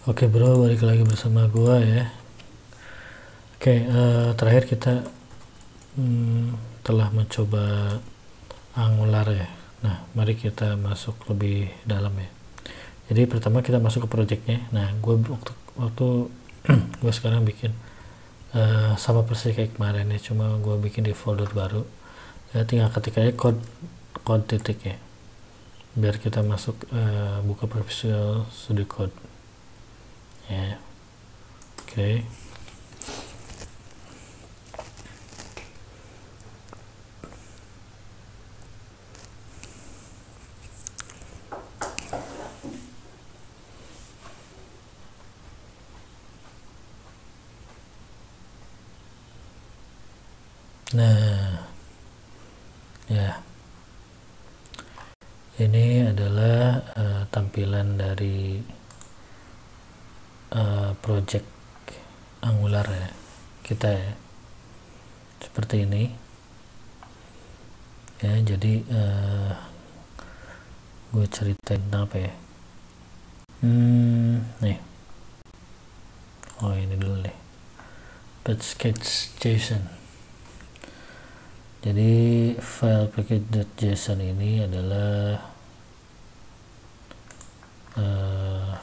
Oke bro, balik lagi bersama gua ya. Oke, terakhir kita telah mencoba Angular ya. Nah, mari kita masuk lebih dalam ya. Jadi pertama kita masuk ke projectnya. Nah, gua waktu gua sekarang bikin sama persis kayak kemarin ya, cuma gua bikin di folder baru. Ya, tinggal ketik aja code titik ya. Biar kita masuk buka Visual Studio Code. Ya. Oke. Nah, ya. Ini adalah tampilan dari project Angular ya kita ya, seperti ini ya. Jadi gue ceritain tentang apa ya. Nih, oh ini dulu deh, package.json. Jadi file package.json ini adalah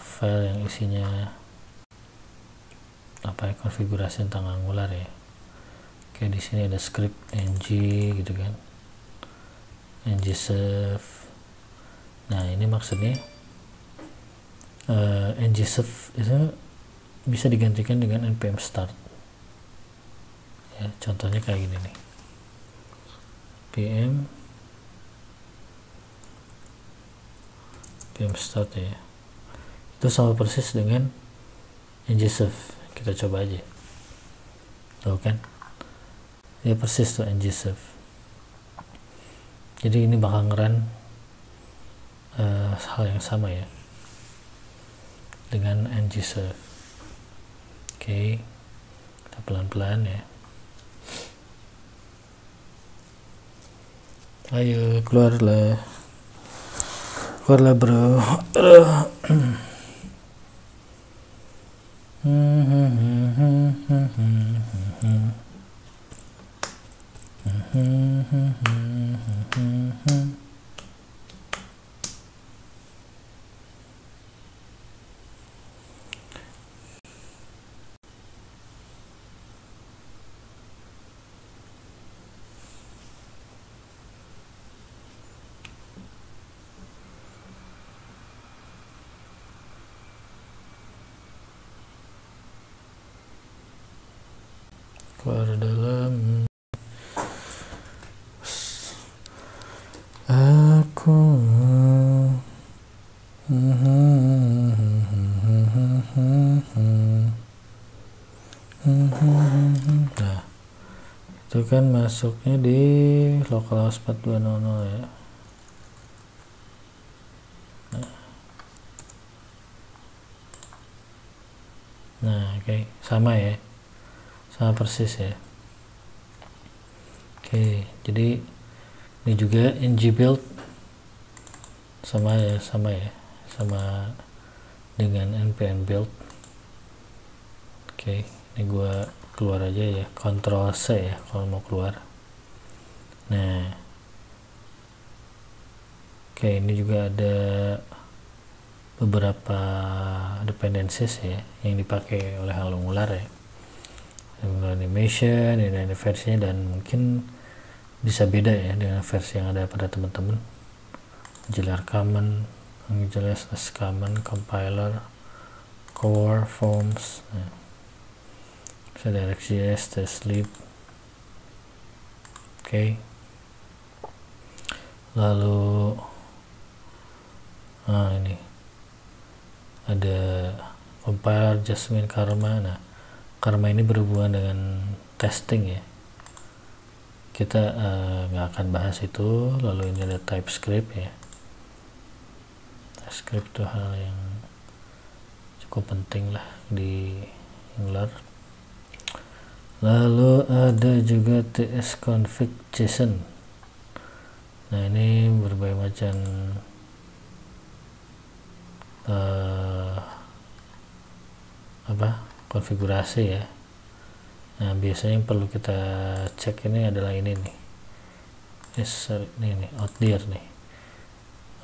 file yang isinya apa ya, konfigurasi tentang Angular ya. Kayak di sini ada script ng gitu kan, ng-serve. Nah, ini maksudnya ng-serve itu bisa digantikan dengan npm start ya. Contohnya kayak gini nih, npm start ya. Itu sama persis dengan ng-serve. Kita coba aja, tahu kan ya, persis tuh ng-serve. Jadi ini bakal ngeran hal yang sama ya dengan ng-serve. Oke, kita pelan-pelan ya. Ayo keluarlah bro. Keluar dalam aku. Nah, itu kan masuknya di localhost 4200 ya. Nah, oke, sama ya, sama persis ya. Oke, jadi ini juga ng-build sama ya, sama dengan npm build. Oke, ini gua keluar aja ya, Ctrl C ya kalau mau keluar. Nah, oke, ini juga ada beberapa dependencies ya yang dipakai oleh Angular ya. Animation, ini ada versinya, dan mungkin bisa beda ya dengan versi yang ada pada teman-teman. Angular Common, Angular Common, Compiler, Core, Forms, nah. Bisa Direct.js, TestLib. Oke. Lalu ini ada Compiler, Jasmine, Karma. Nah, Karma ini berhubungan dengan testing ya. Kita nggak akan bahas itu. Lalu ini ada TypeScript ya. TypeScript itu hal yang cukup penting lah di Angular. Lalu ada juga tsconfig.json. Nah, ini berbagai macam konfigurasi ya. Nah biasanya yang perlu kita cek ini adalah ini nih, ini outdir nih.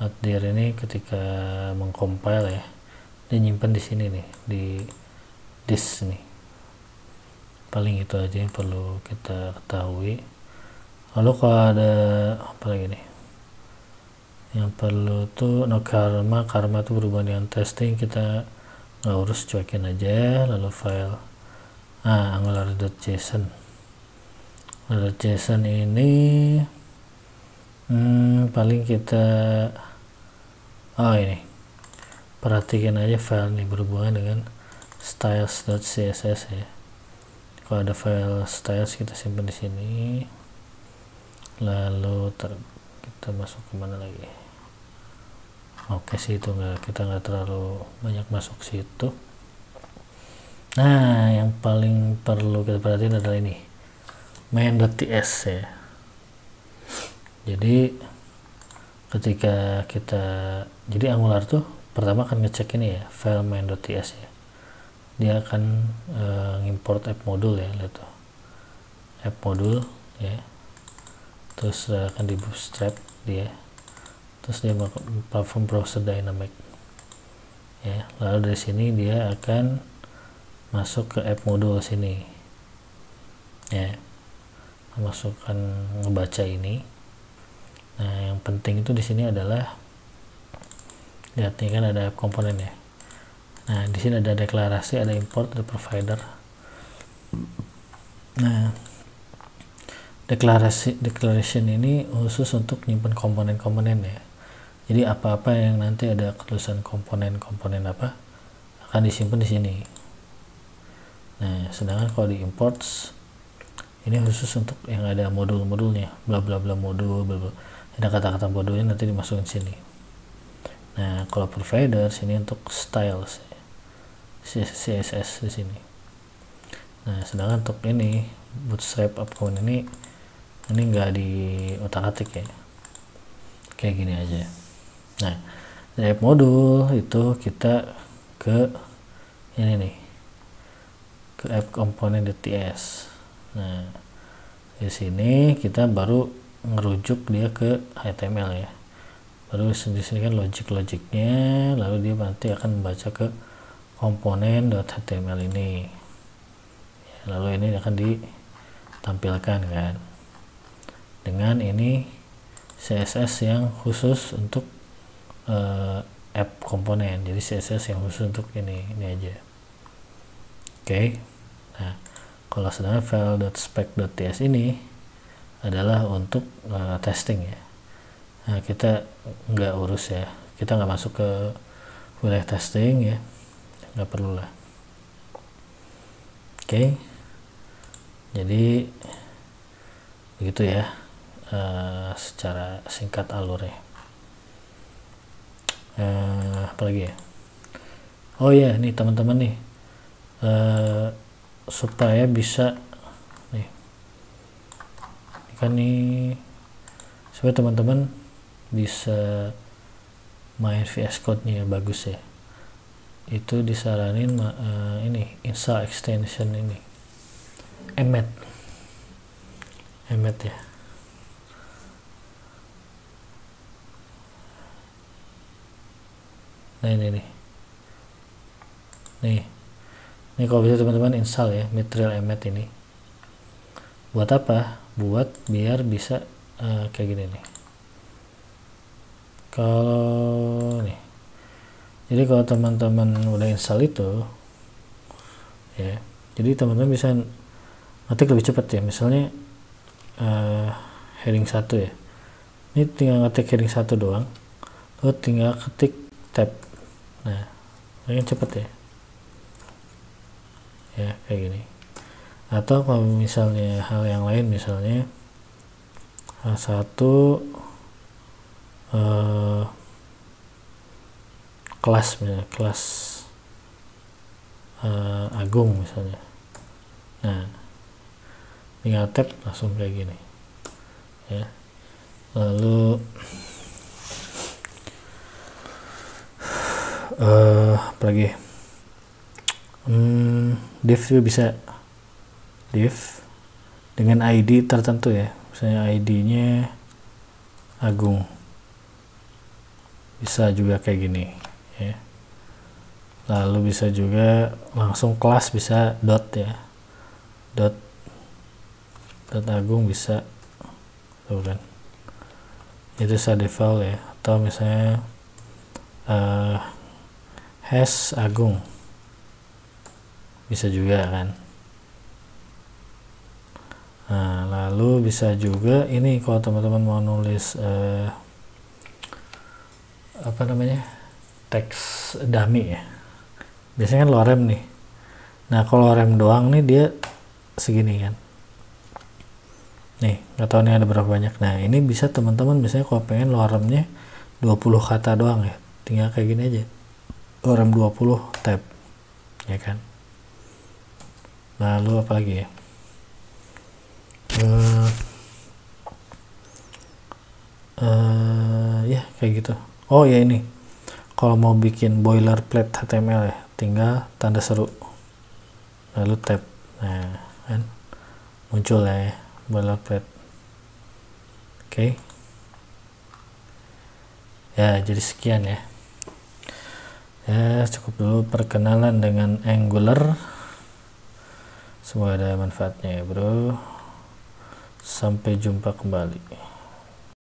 Outdir ini ketika mengcompile ya, dia nyimpan di sini nih, di disk nih. Paling itu aja yang perlu kita ketahui. Lalu kalau ada apa lagi nih yang perlu tuh, karma itu berhubungan dengan testing, kita nggak urus, cuekin aja. Lalu file angular.json. Angular.json ini paling kita ini perhatikan aja file ini berhubungan dengan styles.css ya. Kalau ada file styles kita simpan di sini. Lalu kita masuk kemana lagi? Oke sih, itu kita nggak terlalu banyak masuk situ. Nah yang paling perlu kita perhatiin adalah ini, main.ts ya. Jadi ketika jadi Angular tuh pertama akan ngecek ini ya, file main.ts ya. Dia akan ngimport app module ya, lihat tuh, app module ya. Terus akan di bootstrap dia, terus dia platform browser dynamic ya. Lalu dari sini dia akan masuk ke app module sini ya, masukkan ngebaca ini. Nah yang penting itu di sini adalah lihat nih kan ada app komponen ya. Nah di sini ada deklarasi, ada import, ada provider. Nah declaration ini khusus untuk nyimpen komponen-komponen ya. Jadi apa-apa yang nanti ada tulisan komponen apa akan disimpan di sini. Nah sedangkan kalau di imports ini khusus untuk yang ada modul-modulnya, bla bla bla modul, bla bla. Ada kata-kata modulnya nanti dimasukin sini. Nah kalau provider sini untuk styles ya, CSS di sini. Nah sedangkan untuk ini bootstrap app komponen ini nggak di otak-atik ya, kayak gini aja. Nah dari app module itu kita ke ini nih, ke app komponen.ts. Nah di sini kita baru ngerujuk dia ke HTML ya, baru di sini kan logiknya, lalu dia nanti akan membaca ke komponen.html ini ya, lalu ini akan ditampilkan kan dengan ini CSS yang khusus untuk app komponen. Jadi CSS yang khusus untuk ini aja. Oke. Nah kalau sedangkan file.spec.ts ini adalah untuk testing ya. Nah kita nggak urus ya, kita nggak masuk ke wilayah testing ya, nggak perlu lah. Oke. Jadi begitu ya, secara singkat alurnya. Apalagi ya, oh ya nih teman-teman nih, supaya bisa nih kan nih, supaya teman-teman bisa main VS Code nya bagus ya, itu disaranin ini install extension ini Emmet ya. Nah ini nih kalau bisa teman-teman install ya Material Emmet ini. Buat apa? Buat biar bisa kayak gini nih. Kalau nih, jadi kalau teman-teman udah install itu ya, jadi teman-teman bisa ngetik lebih cepat ya. Misalnya heading 1 ya, ini tinggal ngetik heading 1 doang, lalu tinggal ketik tab. Nah ini cepet ya kayak gini. Atau kalau misalnya hal yang lain, misalnya hal satu kelas, misalnya kelas Agung misalnya, nah tinggal tab langsung kayak gini ya. Lalu apalagi div juga bisa, div dengan ID tertentu ya, misalnya ID-nya Agung, bisa juga kayak gini ya. Lalu bisa juga langsung kelas, bisa dot ya, dot Agung bisa tuh kan, itu bisa default ya. Atau misalnya hash Agung bisa juga kan. Nah, lalu bisa juga ini kalau teman-teman mau nulis apa namanya, teks dummy ya, biasanya kan lorem nih. Nah kalau lorem doang nih dia segini kan, nih nggak tahu nih ada berapa banyak. Nah ini bisa teman-teman misalnya kalau pengen loremnya 20 kata doang ya, tinggal kayak gini aja, lorem 20 tab ya kan. Lalu apa lagi ya, ya kayak gitu. Oh ya ini kalau mau bikin boilerplate HTML ya, tinggal tanda seru lalu tab, nah kan muncul ya boilerplate. Oke. Ya jadi sekian ya, cukup dulu perkenalan dengan Angular, semoga ada manfaatnya ya bro. Sampai jumpa kembali.